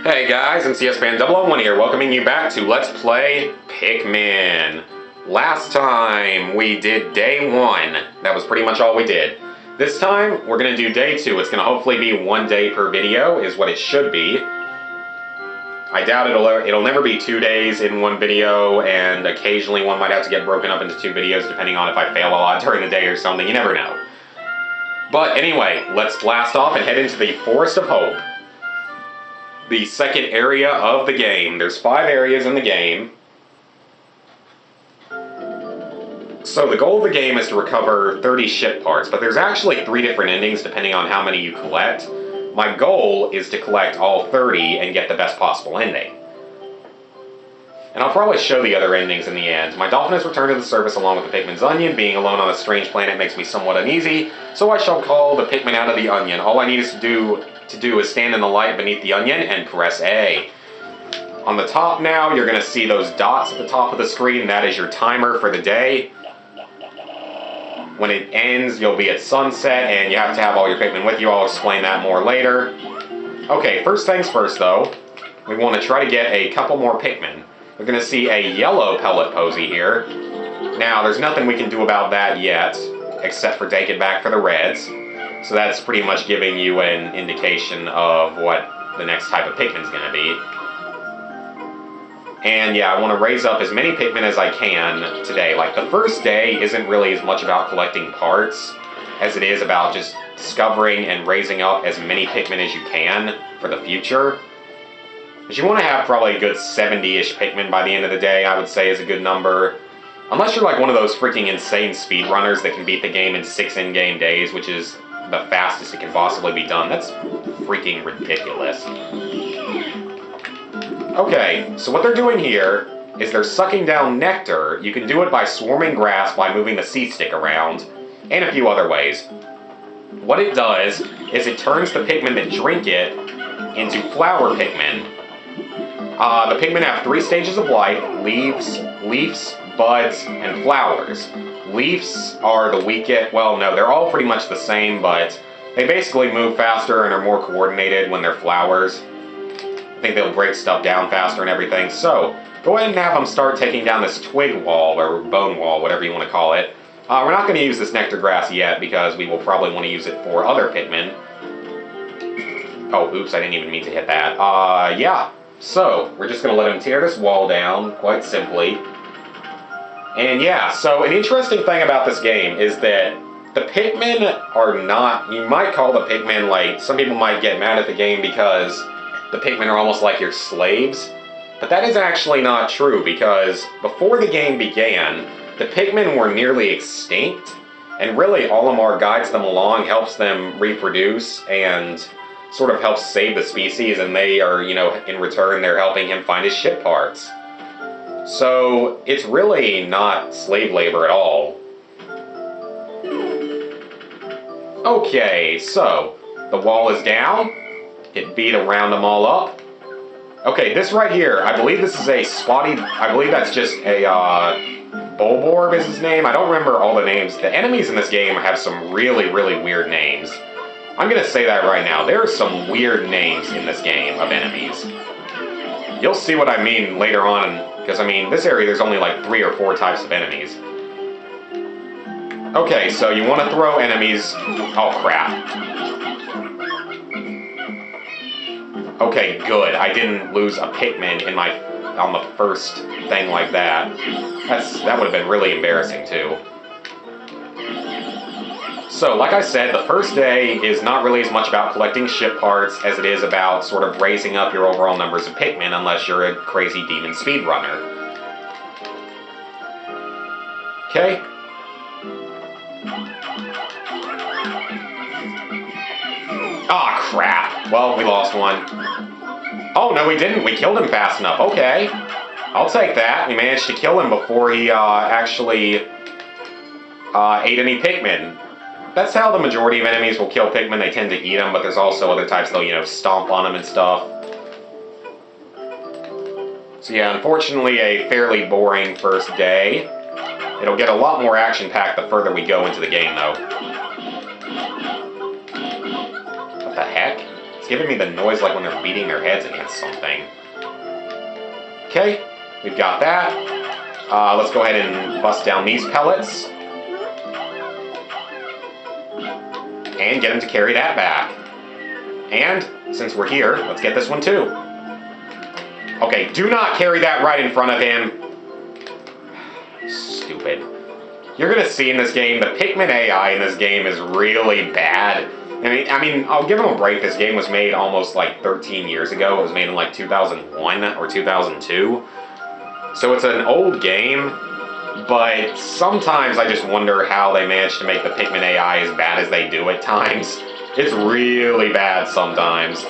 Hey guys, MCS Fan 001 here, welcoming you back to Let's Play Pikmin. Last time we did day 1. That was pretty much all we did. This time we're going to do day 2. It's going to hopefully be 1 day per video, is what it should be. I doubt it'll never be 2 days in one video, and occasionally one might have to get broken up into 2 videos depending on if I fail a lot during the day or something. You never know. But anyway, let's blast off and head into the Forest of Hope. The second area of the game. There's 5 areas in the game. So the goal of the game is to recover 30 ship parts, but there's actually 3 different endings depending on how many you collect. My goal is to collect all 30 and get the best possible ending. And I'll probably show the other endings in the end. My dolphin has returned to the surface along with the Pikmin's onion. Being alone on a strange planet makes me somewhat uneasy, so I shall call the Pikmin out of the onion. All I need is to do is stand in the light beneath the onion and press A. On the top now, you're going to see those dots at the top of the screen. That is your timer for the day. When it ends, you'll be at sunset, and you have to have all your Pikmin with you. I'll explain that more later. Okay, first things first, though. We want to try to get a couple more Pikmin. We're going to see a yellow pellet posy here. Now, there's nothing we can do about that yet, except for take it back for the reds. So that's pretty much giving you an indication of what the next type of Pikmin's going to be. And yeah, I want to raise up as many Pikmin as I can today. Like, the first day isn't really as much about collecting parts as it is about just discovering and raising up as many Pikmin as you can for the future. But you want to have probably a good 70-ish Pikmin by the end of the day, I would say is a good number. Unless you're like one of those freaking insane speedrunners that can beat the game in 6 in-game days, which is the fastest it can possibly be done. That's freaking ridiculous. Okay, so what they're doing here is they're sucking down nectar. You can do it by swarming grass by moving the C-stick around, and a few other ways. What it does is it turns the Pikmin that drink it into flower Pikmin. The Pikmin have 3 stages of life: leaves, buds, and flowers. Leaves are the weakest. Well, no, they're all pretty much the same, but they basically move faster and are more coordinated when they're flowers. I think they'll break stuff down faster and everything. So, go ahead and have them start taking down this twig wall, or bone wall, whatever you want to call it. We're not going to use this nectar grass yet, because we will probably want to use it for other Pikmin. Oh, oops, I didn't even mean to hit that. Yeah. So, we're just going to let them tear this wall down, quite simply. And yeah, so an interesting thing about this game is that the Pikmin are not, you might call the Pikmin, like, some people might get mad at the game because the Pikmin are almost like your slaves. But that is actually not true, because before the game began, the Pikmin were nearly extinct. And really, Olimar guides them along, helps them reproduce, and sort of helps save the species, and they are, you know, in return, they're helping him find his ship parts. So, it's really not slave labor at all. Okay, so, the wall is down. It beat around them all up. Okay, this right here, I believe this is a spotty, I believe that's just a, Bulborb is his name. I don't remember all the names. The enemies in this game have some really, really weird names. I'm gonna say that right now. There are some weird names in this game of enemies. You'll see what I mean later on, because I mean, this area there's only like 3 or 4 types of enemies. Okay, so you want to throw enemies. Oh crap. Okay, good. I didn't lose a Pikmin in on the first thing like that. That would have been really embarrassing too. So, like I said, the first day is not really as much about collecting ship parts as it is about sort of raising up your overall numbers of Pikmin, unless you're a crazy demon speedrunner. Okay. Aw, crap. Well, we lost one. Oh, no, we didn't. We killed him fast enough. Okay. I'll take that. We managed to kill him before he actually ate any Pikmin. That's how the majority of enemies will kill Pikmin. They tend to eat them, but there's also other types that'll, you know, stomp on them and stuff. So yeah, unfortunately, a fairly boring first day. It'll get a lot more action-packed the further we go into the game, though. What the heck? It's giving me the noise like when they're beating their heads against something. Okay, we've got that. Let's go ahead and bust down these pellets. And get him to carry that back. And, since we're here, let's get this one too. Okay, do not carry that right in front of him. Stupid. You're gonna see in this game, the Pikmin AI in this game is really bad. I mean, I'll give them a break. This game was made almost like 13 years ago. It was made in like 2001 or 2002. So it's an old game, but sometimes I just wonder how they managed to make the Pikmin AI as bad as they do at times. It's really bad sometimes.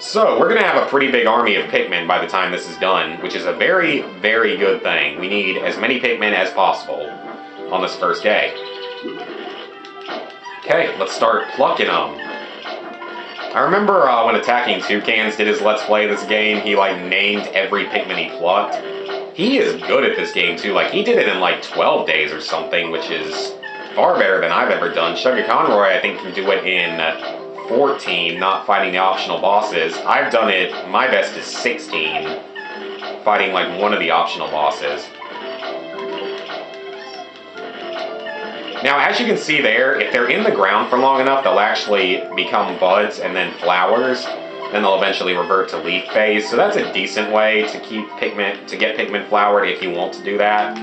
So, we're gonna have a pretty big army of Pikmin by the time this is done, which is a very, very good thing. We need as many Pikmin as possible on this first day. Okay, let's start plucking them. I remember when Attacking Toucans did his Let's Play this game, he like named every Pikmin he plucked. He is good at this game too, like he did it in like 12 days or something, which is far better than I've ever done. Sugar Conroy, I think, can do it in 14, not fighting the optional bosses. I've done it, my best is 16, fighting like one of the optional bosses. Now, as you can see there, if they're in the ground for long enough, they'll actually become buds and then flowers. Then they'll eventually revert to leaf phase. So that's a decent way to get Pikmin flowered if you want to do that.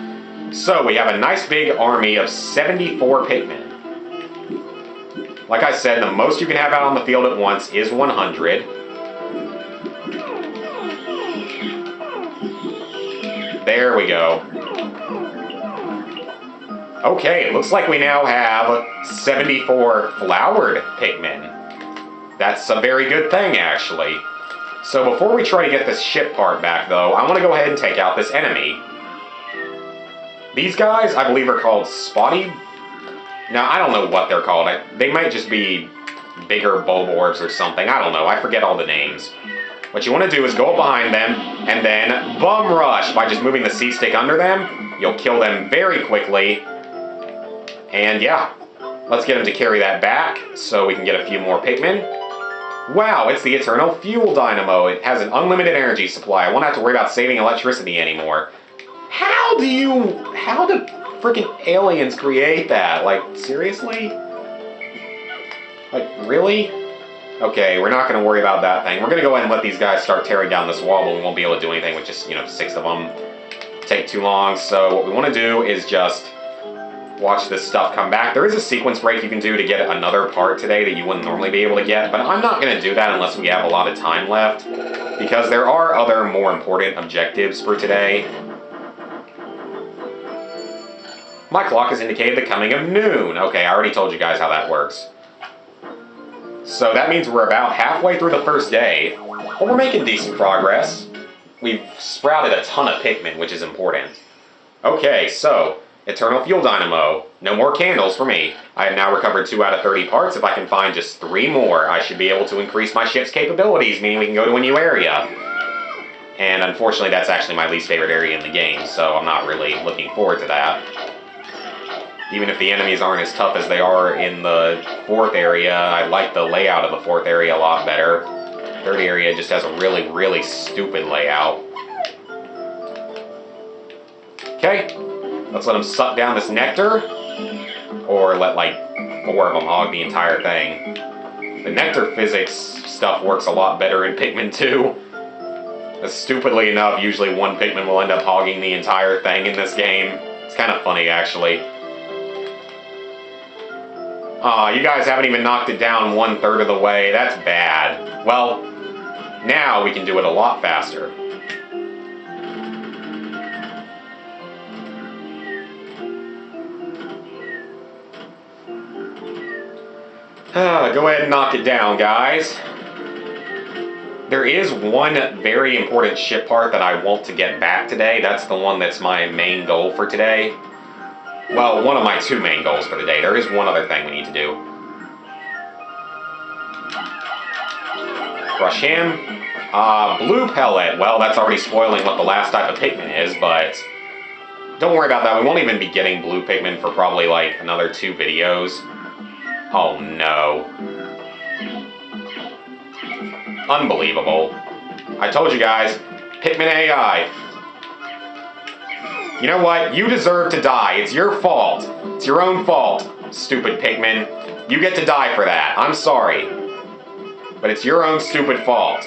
So we have a nice big army of 74 Pikmin. Like I said, the most you can have out on the field at once is 100. There we go. Okay, it looks like we now have 74 flowered Pikmin. That's a very good thing, actually. So before we try to get this ship part back, though, I want to go ahead and take out this enemy. These guys, I believe, are called Spotty. Now, I don't know what they're called. They might just be bigger Bulborbs or something. I don't know. I forget all the names. What you want to do is go up behind them and then bum rush by just moving the C-stick under them. You'll kill them very quickly. And yeah, let's get him to carry that back so we can get a few more Pikmin. Wow, it's the Eternal Fuel Dynamo. It has an unlimited energy supply. I won't have to worry about saving electricity anymore. How do freaking aliens create that? Like, seriously? Like, really? Okay, we're not going to worry about that thing. We're going to go ahead and let these guys start tearing down this wall, but we won't be able to do anything with just, 6 of them. Take too long, so what we want to do is just watch this stuff come back. There is a sequence break you can do to get another part today that you wouldn't normally be able to get, but I'm not going to do that unless we have a lot of time left, because there are other more important objectives for today. My clock has indicated the coming of noon. Okay, I already told you guys how that works. So that means we're about halfway through the first day, but we're making decent progress. We've sprouted a ton of Pikmin, which is important. Okay, so Eternal Fuel Dynamo. No more candles for me. I have now recovered 2 out of 30 parts. If I can find just 3 more, I should be able to increase my ship's capabilities, meaning we can go to a new area. And unfortunately, that's actually my least favorite area in the game, so I'm not really looking forward to that. Even if the enemies aren't as tough as they are in the 4th area, I like the layout of the 4th area a lot better. 3rd area just has a really, really stupid layout. Okay. Let's let them suck down this nectar, or let like 4 of them hog the entire thing. The nectar physics stuff works a lot better in Pikmin 2. Stupidly enough, usually one Pikmin will end up hogging the entire thing in this game. It's kind of funny, actually. Aw, you guys haven't even knocked it down 1/3 of the way. That's bad. Well, now we can do it a lot faster. Go ahead and knock it down, guys. There is one very important ship part that I want to get back today. That's the one that's my main goal for today. Well, one of my 2 main goals for the day. There is one other thing we need to do. Crush him. Blue pellet. Well, that's already spoiling what the last type of Pikmin is, but don't worry about that. We won't even be getting blue Pikmin for probably like another 2 videos. Oh no. Unbelievable. I told you guys, Pikmin AI. You know what? You deserve to die. It's your fault. It's your own fault, stupid Pikmin. You get to die for that. I'm sorry. But it's your own stupid fault.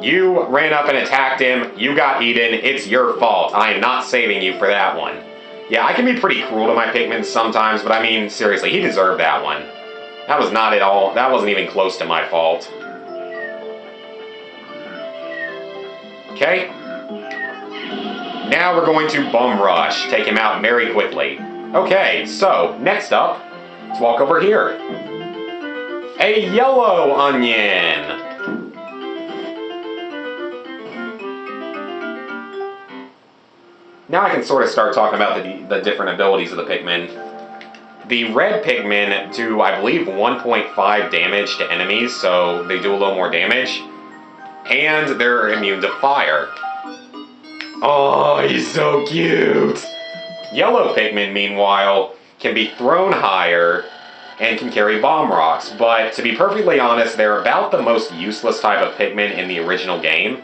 You ran up and attacked him. You got eaten. It's your fault. I am not saving you for that one. Yeah, I can be pretty cruel to my Pikmin sometimes, but I mean, seriously, he deserved that one. That was not at all. That wasn't even close to my fault. Okay. Now we're going to Bum Rush. Take him out very quickly. Okay, so, next up, let's walk over here. A yellow onion. Now I can sort of start talking about the different abilities of the Pikmin. The red Pikmin do, I believe, 1.5 damage to enemies, so they do a little more damage. And they're immune to fire. Oh, he's so cute! Yellow Pikmin, meanwhile, can be thrown higher and can carry bomb rocks, but to be perfectly honest, they're about the most useless type of Pikmin in the original game.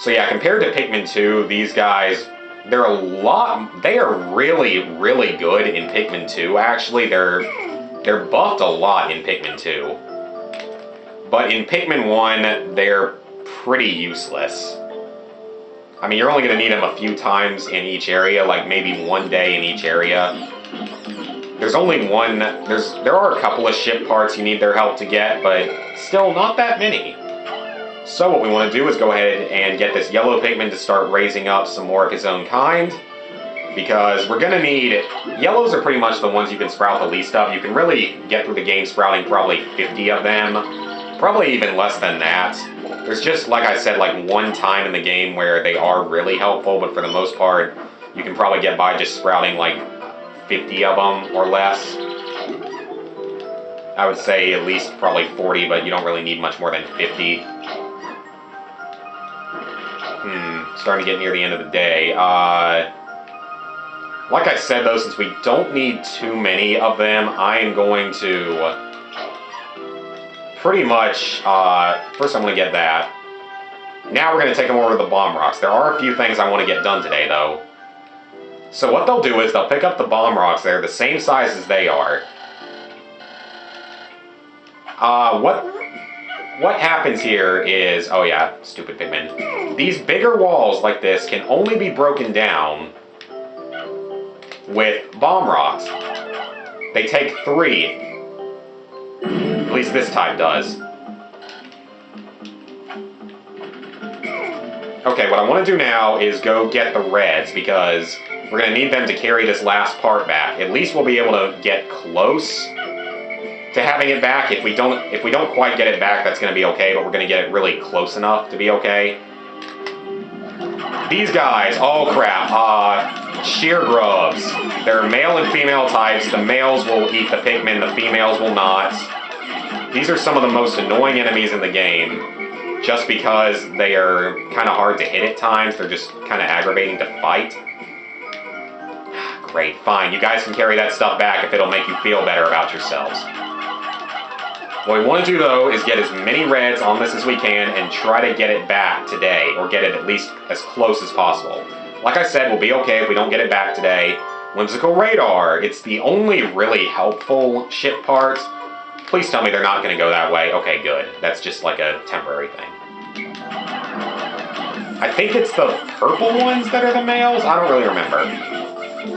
So yeah, compared to Pikmin 2, these guys, they are really, really good in Pikmin 2, actually. They're buffed a lot in Pikmin 2. But in Pikmin 1, they're pretty useless. I mean, you're only going to need them a few times in each area, like maybe one day in each area. There's only one, there are a couple of ship parts you need their help to get, but still not that many. So what we want to do is go ahead and get this yellow Pikmin to start raising up some more of his own kind, because we're going to need, yellows are pretty much the ones you can sprout the least of. You can really get through the game sprouting probably 50 of them, probably even less than that. There's just, like I said, like one time in the game where they are really helpful, but for the most part, you can probably get by just sprouting like 50 of them or less. I would say at least probably 40, but you don't really need much more than 50. Starting to get near the end of the day. Like I said though, since we don't need too many of them, I am going to pretty much, first I'm going to get that. Now we're going to take them over to the bomb rocks. There are a few things I want to get done today though. So what they'll do is they'll pick up the bomb rocks. They're the same size as they are. What happens here is, oh yeah, stupid Pikmin. These bigger walls like this can only be broken down with bomb rocks. They take 3. At least this type does. Okay, what I want to do now is go get the reds, because we're going to need them to carry this last part back. At least we'll be able to get close to having it back. If we don't quite get it back, that's going to be okay, but we're going to get it really close enough to be okay. These guys, oh crap, sheer grubs. They're male and female types. The males will eat the Pikmin, the females will not. These are some of the most annoying enemies in the game, just because they are kind of hard to hit at times. They're just kind of aggravating to fight. Great, fine. You guys can carry that stuff back if it'll make you feel better about yourselves. What we want to do, though, is get as many reds on this as we can and try to get it back today, or get it at least as close as possible. Like I said, we'll be okay if we don't get it back today. Whimsical Radar, it's the only really helpful ship part. Please tell me they're not going to go that way. Okay, good. That's just like a temporary thing. I think it's the purple ones that are the males? I don't really remember.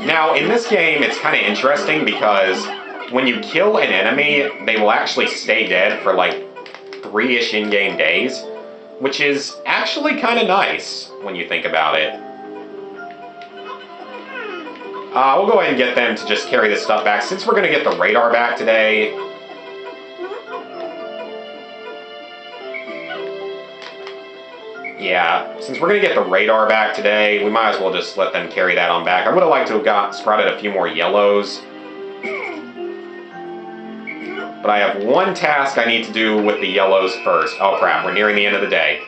Now, in this game, it's kind of interesting because when you kill an enemy, they will actually stay dead for like 3-ish in-game days, which is actually kind of nice when you think about it. We'll go ahead and get them to just carry this stuff back. Since we're going to get the radar back today, yeah, since we're going to get the radar back today, we might as well just let them carry that on back. I would have liked to have sprouted a few more yellows. But I have one task I need to do with the yellows first. Oh crap, we're nearing the end of the day.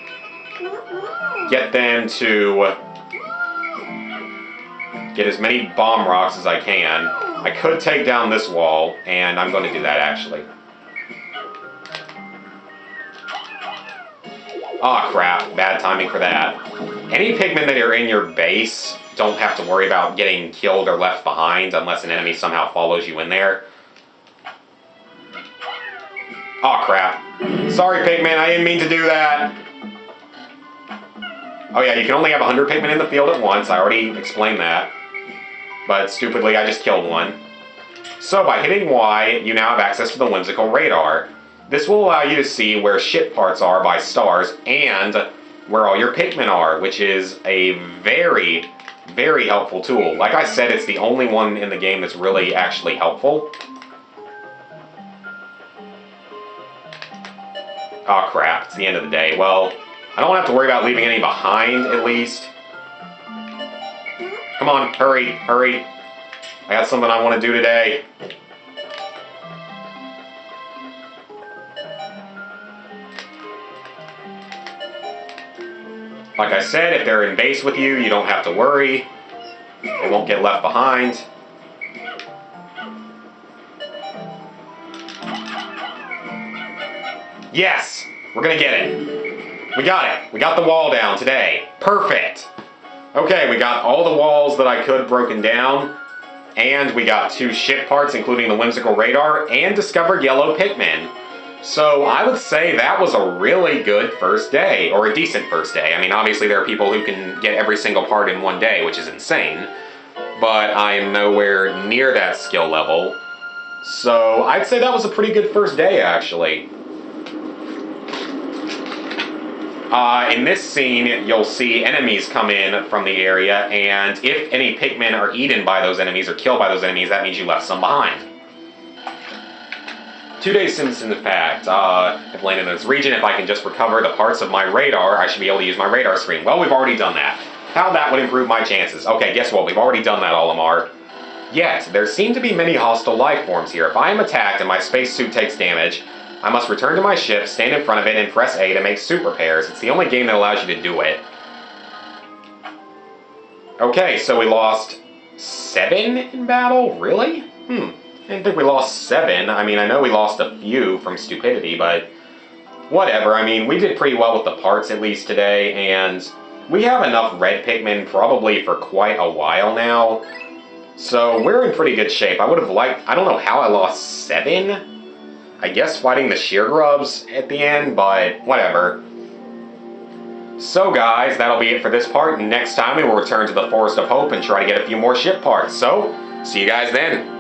get as many bomb rocks as I can. I could take down this wall, and I'm going to do that actually. Aw, crap. Bad timing for that. Any Pikmin that are in your base don't have to worry about getting killed or left behind unless an enemy somehow follows you in there. Aw, crap. Sorry, Pikmin, I didn't mean to do that. Oh yeah, you can only have 100 Pikmin in the field at once. I already explained that. But stupidly, I just killed one. So by hitting Y, you now have access to the whimsical radar. This will allow you to see where ship parts are by stars and where all your Pikmin are, which is a very, very helpful tool. Like I said, it's the only one in the game that's really actually helpful. Oh crap, it's the end of the day. Well, I don't have to worry about leaving any behind, at least. Come on, hurry, hurry. I got something I want to do today. Like I said, if they're in base with you, you don't have to worry. They won't get left behind. Yes! We're gonna get it. We got it. We got the wall down today. Perfect! Okay, we got all the walls that I could broken down. And we got 2 ship parts, including the whimsical radar, and discovered yellow Pikmin. So I would say that was a really good first day, or a decent first day. I mean, obviously there are people who can get every single part in one day, which is insane. But I am nowhere near that skill level. So I'd say that was a pretty good first day, actually. In this scene, you'll see enemies come in from the area, and if any Pikmin are eaten by those enemies or killed by those enemies, that means you left some behind. 2 days since, in fact, I've landed in this region. If I can just recover the parts of my radar, I should be able to use my radar screen. Well, we've already done that. How that would improve my chances. Okay, guess what? We've already done that, Olimar. Yet, there seem to be many hostile life forms here. If I am attacked and my spacesuit takes damage, I must return to my ship, stand in front of it, and press A to make super pairs. It's the only game that allows you to do it. Okay, so we lost 7 in battle? Really? I didn't think we lost 7. I mean, I know we lost a few from stupidity, but whatever. I mean, we did pretty well with the parts, at least today, and we have enough red Pikmin probably for quite a while now. So we're in pretty good shape. I would have liked... I don't know how I lost 7. I guess fighting the sheer grubs at the end, but whatever. So guys, that'll be it for this part. Next time we will return to the Forest of Hope and try to get a few more ship parts. So, see you guys then.